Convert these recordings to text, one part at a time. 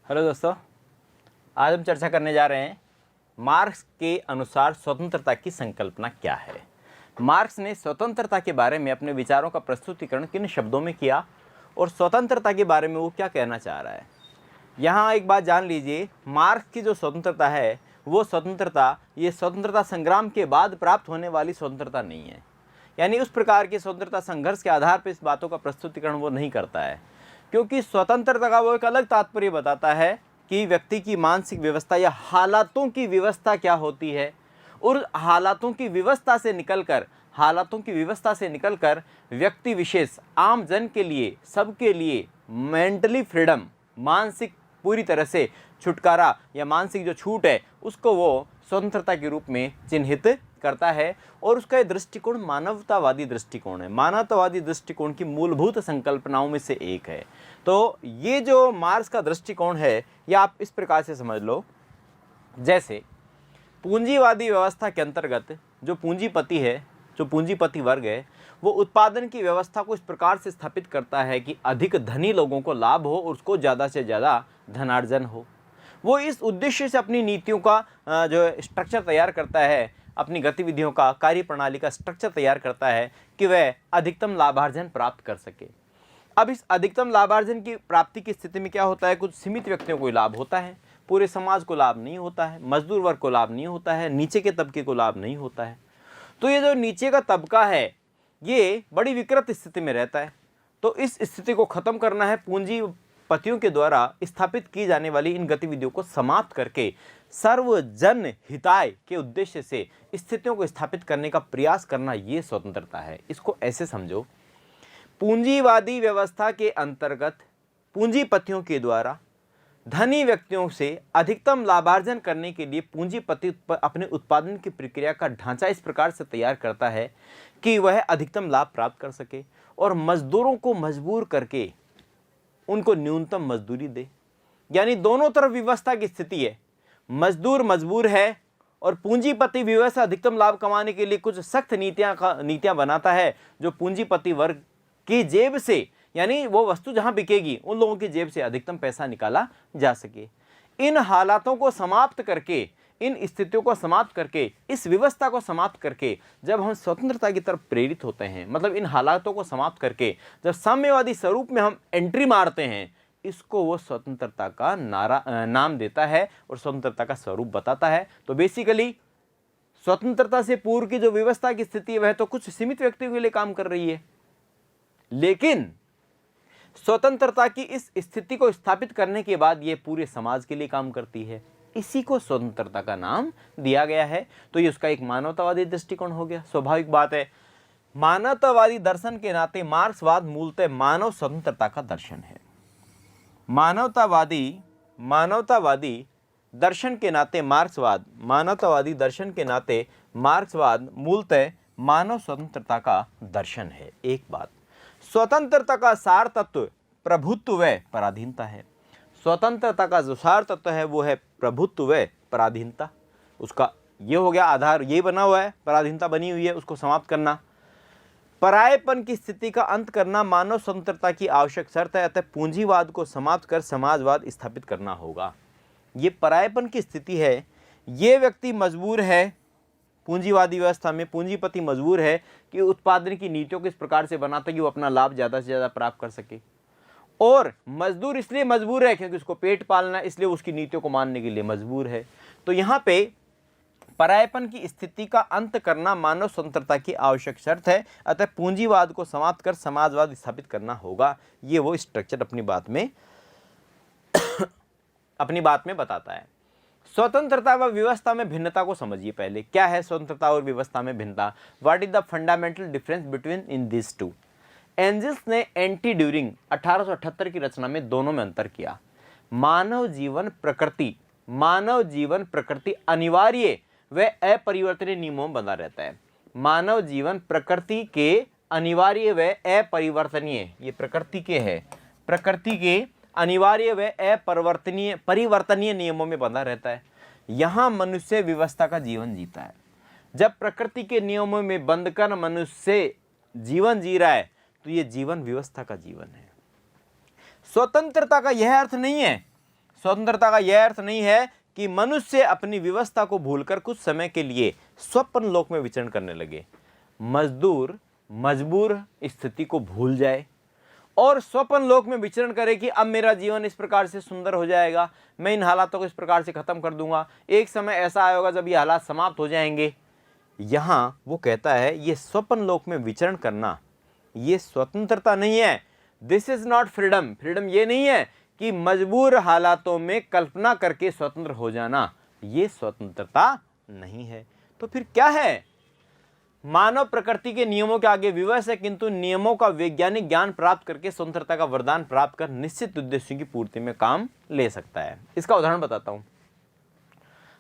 Hello दोस्तों, आज हम चर्चा करने जा रहे हैं मार्क्स के अनुसार स्वतंत्रता की संकल्पना क्या है। मार्क्स ने स्वतंत्रता के बारे में अपने विचारों का प्रस्तुतिकरण किन शब्दों में किया और स्वतंत्रता के बारे में वो क्या कहना चाह रहा है। यहाँ एक बात जान लीजिए, मार्क्स की जो स्वतंत्रता है वो स्वतंत्रता ये स्वतंत्रता संग्राम के बाद प्राप्त होने वाली स्वतंत्रता नहीं है। यानी उस प्रकार की स्वतंत्रता संघर्ष के आधार पर इस बातों का प्रस्तुतिकरण वो नहीं करता है, क्योंकि स्वतंत्रता का वो एक अलग तात्पर्य बताता है कि व्यक्ति की मानसिक व्यवस्था या हालातों की व्यवस्था क्या होती है, और हालातों की व्यवस्था से निकलकर व्यक्ति विशेष आम जन के लिए, सबके लिए मेंटली फ्रीडम, मानसिक पूरी तरह से छुटकारा या मानसिक जो छूट है उसको वो स्वतंत्रता के रूप में चिन्हित करता है। और उसका ये दृष्टिकोण मानवतावादी दृष्टिकोण है। मानवतावादी दृष्टिकोण की मूलभूत संकल्पनाओं में से एक है। तो ये जो मार्क्स का दृष्टिकोण है यह आप इस प्रकार से समझ लो, जैसे पूंजीवादी व्यवस्था के अंतर्गत जो पूंजीपति है, जो पूंजीपति वर्ग है, वो उत्पादन की व्यवस्था को इस प्रकार से स्थापित करता है कि अधिक धनी लोगों को लाभ हो और उसको ज़्यादा से ज़्यादा धनार्जन हो। वो इस उद्देश्य से अपनी नीतियों का जो स्ट्रक्चर तैयार करता है, अपनी गतिविधियों का, कार्य प्रणाली का स्ट्रक्चर तैयार करता है कि वह अधिकतम लाभार्जन प्राप्त कर सके। अब इस अधिकतम लाभार्जन की प्राप्ति की स्थिति में क्या होता है, कुछ सीमित व्यक्तियों को लाभ होता है, पूरे समाज को लाभ नहीं होता है, मजदूर वर्ग को लाभ नहीं होता है, नीचे के तबके को लाभ नहीं होता है। तो ये जो नीचे का तबका है ये बड़ी विकृत स्थिति में रहता है। तो इस स्थिति को खत्म करना है, पूंजीपतियों के द्वारा स्थापित की जाने वाली इन गतिविधियों को समाप्त करके सर्वजन हिताय के उद्देश्य से स्थितियों को स्थापित करने का प्रयास करना, ये स्वतंत्रता है। इसको ऐसे समझो, पूंजीवादी व्यवस्था के अंतर्गत पूंजीपतियों के द्वारा धनी व्यक्तियों से अधिकतम लाभार्जन करने के लिए पूंजीपति अपने उत्पादन की प्रक्रिया का ढांचा इस प्रकार से तैयार करता है कि वह अधिकतम लाभ प्राप्त कर सके और मजदूरों को मजबूर करके उनको न्यूनतम मजदूरी दे। यानी दोनों तरफ व्यवस्था की स्थिति है, मजदूर मजबूर है और पूंजीपति व्यवस्था अधिकतम लाभ कमाने के लिए कुछ सख्त नीतियां बनाता है जो पूंजीपति वर्ग की जेब से, यानी वो वस्तु जहां बिकेगी उन लोगों की जेब से अधिकतम पैसा निकाला जा सके। इन हालातों को समाप्त करके, इन स्थितियों को समाप्त करके, इस व्यवस्था को समाप्त करके जब हम स्वतंत्रता की तरफ प्रेरित होते हैं, मतलब इन हालातों को समाप्त करके जब साम्यवादी स्वरूप में हम एंट्री मारते हैं, इसको वो स्वतंत्रता का नाम देता है और स्वतंत्रता का स्वरूप बताता है। तो बेसिकली स्वतंत्रता से पूर्व की जो व्यवस्था की स्थिति है वह तो कुछ सीमित व्यक्तियों के लिए काम कर रही है, लेकिन स्वतंत्रता की इस स्थिति को स्थापित करने के बाद यह पूरे समाज के लिए काम करती है। इसी को स्वतंत्रता का नाम दिया गया है। तो ये उसका एक मानवतावादी दृष्टिकोण हो गया। स्वाभाविक बात है, मानवतावादी दर्शन के नाते मार्क्सवाद मूलतः मानव स्वतंत्रता का दर्शन है। मानवतावादी दर्शन के नाते मार्क्सवाद मूलतः मानव स्वतंत्रता का दर्शन है। एक बात, स्वतंत्रता का सार तत्व प्रभुत्व व पराधीनता है। स्वतंत्रता का जो सार तत्व है वो है प्रभुत्व व पराधीनता। उसका ये हो गया, आधार ये बना हुआ है, पराधीनता बनी हुई है, उसको समाप्त करना। परायेपन की स्थिति का अंत करना मानव स्वतंत्रता की आवश्यक शर्त है, अतः पूंजीवाद को समाप्त कर समाजवाद स्थापित करना होगा। ये परायेपन की स्थिति है, ये व्यक्ति मजबूर है, पूंजीवादी व्यवस्था में पूंजीपति मजबूर है कि उत्पादन की नीतियों को इस प्रकार से बनाता है कि वो अपना लाभ ज़्यादा से ज़्यादा प्राप्त कर सके, और मजदूर इसलिए मजबूर है क्योंकि उसको पेट पालना है, इसलिए उसकी नीतियों को मानने के लिए मजबूर है। तो यहाँ पे परायेपन की स्थिति का अंत करना मानव स्वतंत्रता की आवश्यक शर्त है, अतः पूंजीवाद को समाप्त कर समाजवाद स्थापित करना होगा। ये वो स्ट्रक्चर अपनी बात में बताता है। स्वतंत्रता व व्यवस्था में भिन्नता को समझिए। पहले क्या है स्वतंत्रता और व्यवस्था में भिन्नता? What is the fundamental difference between in this two? Engels ने एंटी ड्यूरिंग 1878 की रचना में दोनों में अंतर किया। मानव जीवन प्रकृति अनिवार्य व अपरिवर्तनीय नियमों में बंधा रहता है। मानव जीवन प्रकृति के अनिवार्य व अपरिवर्तनीय, ये प्रकृति के अनिवार्य व परिवर्तनीय नियमों में बंधा रहता है। यहाँ मनुष्य व्यवस्था का जीवन जीता है। जब प्रकृति के नियमों में बंधकर मनुष्य जीवन जी रहा है तो ये जीवन व्यवस्था का जीवन है। स्वतंत्रता का यह अर्थ नहीं है, स्वतंत्रता का यह अर्थ नहीं है कि मनुष्य अपनी व्यवस्था को भूलकर कुछ समय के लिए स्वप्न लोक में विचरण करने लगे। मजदूर मजबूर स्थिति को भूल जाए और स्वप्न लोक में विचरण करे कि अब मेरा जीवन इस प्रकार से सुंदर हो जाएगा, मैं इन हालातों को इस प्रकार से खत्म कर दूंगा, एक समय ऐसा आएगा जब ये हालात समाप्त हो जाएंगे। यहाँ वो कहता है ये स्वप्न लोक में विचरण करना ये स्वतंत्रता नहीं है। This is not freedom. Freedom ये नहीं है कि मजबूर हालातों में कल्पना करके स्वतंत्र हो जाना, ये स्वतंत्रता नहीं है। तो फिर क्या है? मानव प्रकृति के नियमों के आगे विवश है, किंतु नियमों का वैज्ञानिक ज्ञान प्राप्त करके स्वतंत्रता का वरदान प्राप्त कर निश्चित उद्देश्यों की पूर्ति में काम ले सकता है। इसका उदाहरण बताता हूं।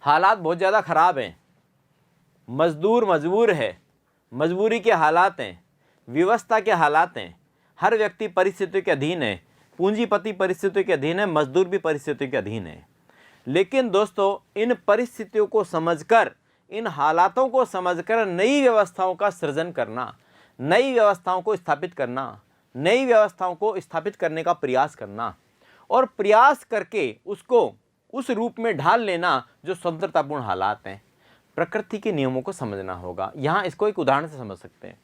हालात बहुत ज्यादा खराब हैं, मजदूर मजबूर है, मजबूरी के हालात हैं, व्यवस्था के हालात हैं, हर व्यक्ति परिस्थितियों के अधीन है, पूंजीपति परिस्थितियों के अधीन है, मजदूर भी परिस्थितियों के अधीन है। लेकिन दोस्तों इन परिस्थितियों को समझकर, इन हालातों को समझकर नई व्यवस्थाओं का सृजन करना, नई व्यवस्थाओं को स्थापित करना, नई व्यवस्थाओं को स्थापित करने का प्रयास करना और प्रयास करके उसको उस रूप में ढाल लेना जो स्वतंत्रतापूर्ण हालात हैं। प्रकृति के नियमों को समझना होगा। यहाँ इसको एक उदाहरण से समझ सकते हैं।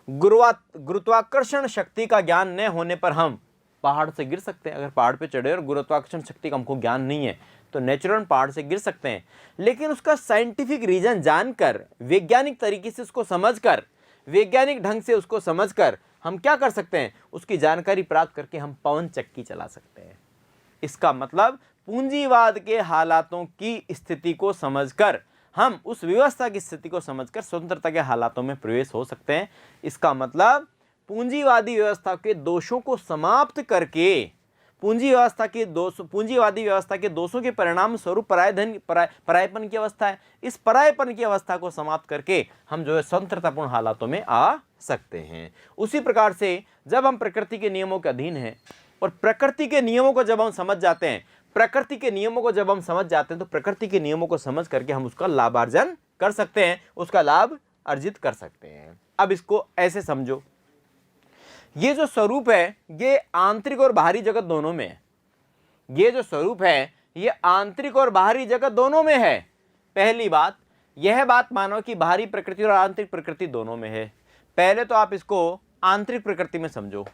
गुरुत्वाकर्षण शक्ति का ज्ञान न होने पर हम पहाड़ से गिर सकते हैं। अगर पहाड़ पे चढ़े और गुरुत्वाकर्षण शक्ति का हमको ज्ञान नहीं है तो नेचुरल पहाड़ से गिर सकते हैं। लेकिन उसका साइंटिफिक रीजन जानकर, वैज्ञानिक तरीके से उसको समझकर, वैज्ञानिक ढंग से उसको समझकर हम क्या कर सकते हैं? उसकी जानकारी प्राप्त करके हम पवन चक्की चला सकते हैं। इसका मतलब पूंजीवाद के हालातों की स्थिति को समझकर हम उस व्यवस्था की स्थिति को समझकर स्वतंत्रता के हालातों में प्रवेश हो सकते हैं। इसका मतलब पूंजीवादी व्यवस्था के दोषों को समाप्त करके, पूंजीवादी व्यवस्था के दोषों के परिणाम स्वरूप परायपन की अवस्था है, इस परायपन की अवस्था को समाप्त करके हम जो है स्वतंत्रतापूर्ण हालातों में आ सकते हैं। उसी प्रकार से जब हम प्रकृति के नियमों के अधीन हैं और प्रकृति के नियमों को जब हम समझ जाते हैं, प्रकृति के नियमों को जब हम समझ जाते हैं तो प्रकृति के नियमों को समझ करके हम उसका लाभार्जन कर सकते हैं, उसका लाभ अर्जित कर सकते हैं। अब इसको ऐसे समझो, ये जो स्वरूप है ये आंतरिक और बाहरी जगत दोनों में है। ये जो स्वरूप है ये आंतरिक और बाहरी जगत दोनों में है। पहली बात, यह बात मानो कि बाहरी प्रकृति और आंतरिक प्रकृति दोनों में है। पहले तो आप इसको आंतरिक प्रकृति में समझो।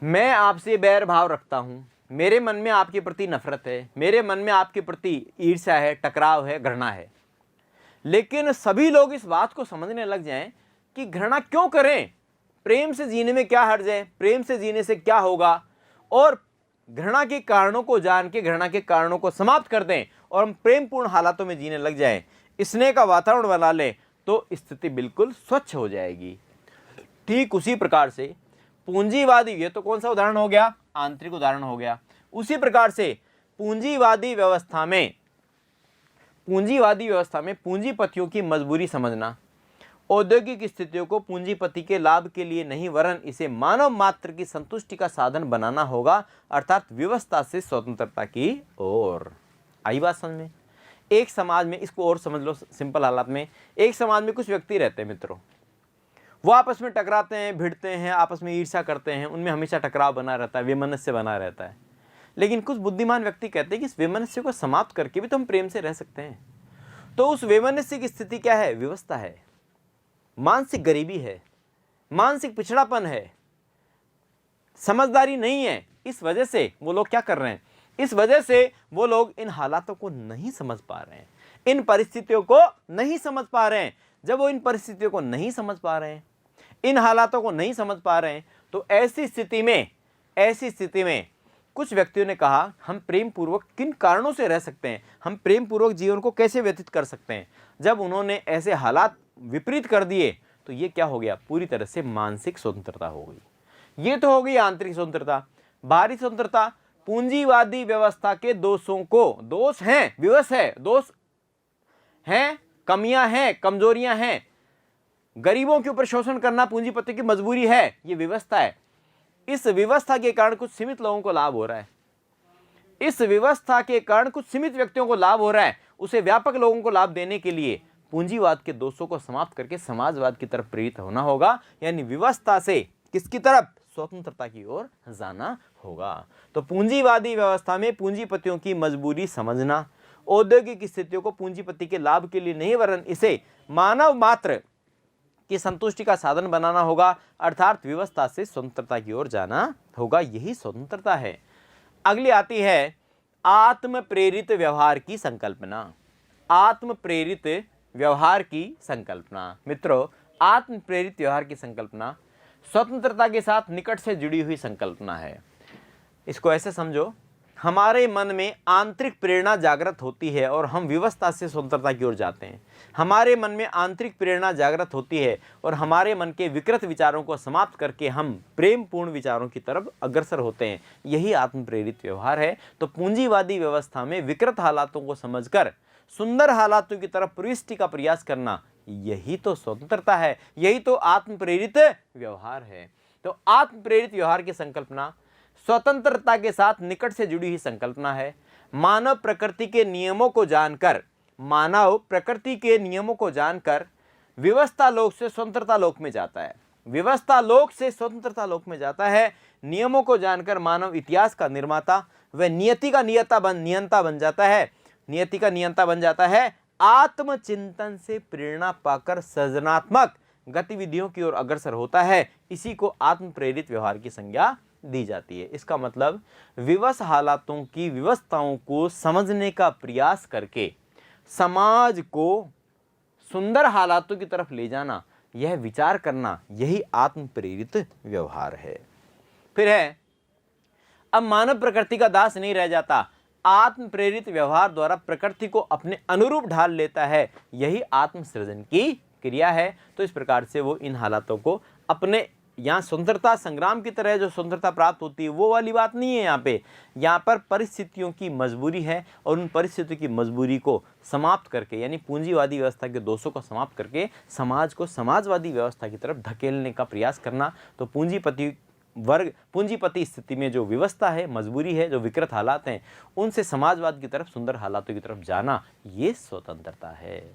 मैं आपसे बैर भाव रखता हूं, मेरे मन में आपके प्रति नफरत है, मेरे मन में आपके प्रति ईर्ष्या है, टकराव है, घृणा है। लेकिन सभी लोग इस बात को समझने लग जाएं कि घृणा क्यों करें, प्रेम से जीने में क्या हर्ज है, प्रेम से जीने से क्या होगा, और घृणा के कारणों को जान के घृणा के कारणों को समाप्त कर दें और हम प्रेमपूर्ण हालातों में जीने लग जाएं, स्नेह का वातावरण बना लें तो स्थिति बिल्कुल स्वच्छ हो जाएगी। ठीक उसी प्रकार से पूंजीवादी, ये तो कौन सा उदाहरण हो गया? आंतरिक उदाहरण हो गया। उसी प्रकार से पूंजीवादी व्यवस्था में पूंजीपतियों की मजबूरी समझना, औद्योगिक स्थितियों को पूंजीपति के लाभ के लिए नहीं वरन इसे मानव मात्र की संतुष्टि का साधन बनाना होगा, अर्थात व्यवस्था से स्वतंत्रता की ओर। आई बात समझ में? एक समाज में, इसको और समझ लो सिंपल हालात में, एक समाज में कुछ व्यक्ति रहते हैं मित्रों, वो आपस में टकराते हैं, भिड़ते हैं, आपस में ईर्ष्या करते हैं, उनमें हमेशा टकराव बना रहता है, वैमनस्य बना रहता है। लेकिन कुछ बुद्धिमान व्यक्ति कहते हैं कि इस वैमनस्य को समाप्त करके भी तो हम प्रेम से रह सकते हैं। तो उस वैमनस्य की स्थिति क्या है? व्यवस्था है, मानसिक गरीबी है, मानसिक पिछड़ापन है, समझदारी नहीं है। इस वजह से वो लोग क्या कर रहे हैं? इस वजह से वो लोग इन हालातों को नहीं समझ पा रहे हैं, इन परिस्थितियों को नहीं समझ पा रहे हैं। जब वो इन परिस्थितियों को नहीं समझ पा रहे हैं, इन हालातों को नहीं समझ पा रहे हैं, तो ऐसी स्थिति में कुछ व्यक्तियों ने कहा हम प्रेम पूर्वक किन कारणों से रह सकते हैं, हम प्रेम पूर्वक जीवन को कैसे व्यतीत कर सकते हैं। जब उन्होंने ऐसे हालात विपरीत कर दिए तो ये क्या हो गया? पूरी तरह से मानसिक स्वतंत्रता हो गई। ये तो हो गई आंतरिक स्वतंत्रता। बाहरी स्वतंत्रता पूंजीवादी व्यवस्था के दोषों को, दोष हैं, विवश है, दोष हैं, कमियां हैं, कमजोरियां हैं, गरीबों के ऊपर शोषण करना पूंजीपति की मजबूरी है, ये व्यवस्था है। इस व्यवस्था के कारण कुछ सीमित लोगों को लाभ हो रहा है, इस व्यवस्था के कारण कुछ सीमित व्यक्तियों को लाभ हो रहा है। उसे व्यापक लोगों को लाभ देने के लिए पूंजीवाद के दोषों को समाप्त करके समाजवाद की तरफ प्रेरित होना होगा, यानी व्यवस्था से किसकी तरफ? स्वतंत्रता की ओर जाना होगा। तो पूंजीवादी व्यवस्था में पूंजीपतियों की मजबूरी समझना, औद्योगिक स्थितियों को पूंजीपति के लाभ के लिए नहीं वरन इसे मानव मात्र की संतुष्टि का साधन बनाना होगा, अर्थात व्यवस्था से स्वतंत्रता की ओर जाना होगा। यही स्वतंत्रता है। अगली आती है आत्म प्रेरित व्यवहार की संकल्पना। आत्म प्रेरित व्यवहार की संकल्पना। मित्रों, आत्म प्रेरित व्यवहार की संकल्पना स्वतंत्रता के साथ निकट से जुड़ी हुई संकल्पना है। इसको ऐसे समझो, हमारे मन में आंतरिक प्रेरणा जागृत होती है और हम व्यवस्था से स्वतंत्रता की ओर जाते हैं। हमारे मन में आंतरिक प्रेरणा जागृत होती है और हमारे मन के विकृत विचारों को समाप्त करके हम प्रेम पूर्ण विचारों की तरफ अग्रसर होते हैं। यही आत्म प्रेरित व्यवहार है। तो पूंजीवादी व्यवस्था में विकृत हालातों को समझकर सुंदर हालातों की तरफ प्रविष्टि का प्रयास करना, यही तो स्वतंत्रता है, यही तो आत्म प्रेरित व्यवहार है। तो आत्म प्रेरित व्यवहार की संकल्पना स्वतंत्रता के साथ निकट से जुड़ी हुई संकल्पना है। मानव प्रकृति के नियमों को जानकर व्यवस्था लोक से स्वतंत्रता लोक में जाता है। व्यवस्था लोक से स्वतंत्रता लोक में जाता है। नियमों को जानकर मानव इतिहास का निर्माता व नियति का नियंता बन जाता है। आत्मचिंतन से प्रेरणा पाकर सृजनात्मक गतिविधियों की ओर अग्रसर होता है। इसी को आत्म प्रेरित व्यवहार की संज्ञा दी जाती है। इसका मतलब विवश हालातों की व्यवस्थाओं को समझने का प्रयास करके समाज को सुंदर हालातों की तरफ ले जाना, यह विचार करना, यही आत्म प्रेरित व्यवहार है। फिर है, अब मानव प्रकृति का दास नहीं रह जाता, आत्म प्रेरित व्यवहार द्वारा प्रकृति को अपने अनुरूप ढाल लेता है। यही आत्म सृजन की क्रिया है। तो इस प्रकार से वो इन हालातों को अपने, यहाँ स्वतंत्रता संग्राम की तरह जो स्वतंत्रता प्राप्त होती है वो वाली बात नहीं है। यहाँ पर परिस्थितियों की मजबूरी है और उन परिस्थितियों की मजबूरी को समाप्त करके, यानी पूंजीवादी व्यवस्था के दोषों को समाप्त करके समाज को समाजवादी व्यवस्था की तरफ धकेलने का प्रयास करना। तो पूंजीपति स्थिति में जो व्यवस्था है, मजबूरी है, जो विकृत हालात हैं, उनसे समाजवाद की तरफ, सुंदर हालातों की तरफ जाना, ये स्वतंत्रता है।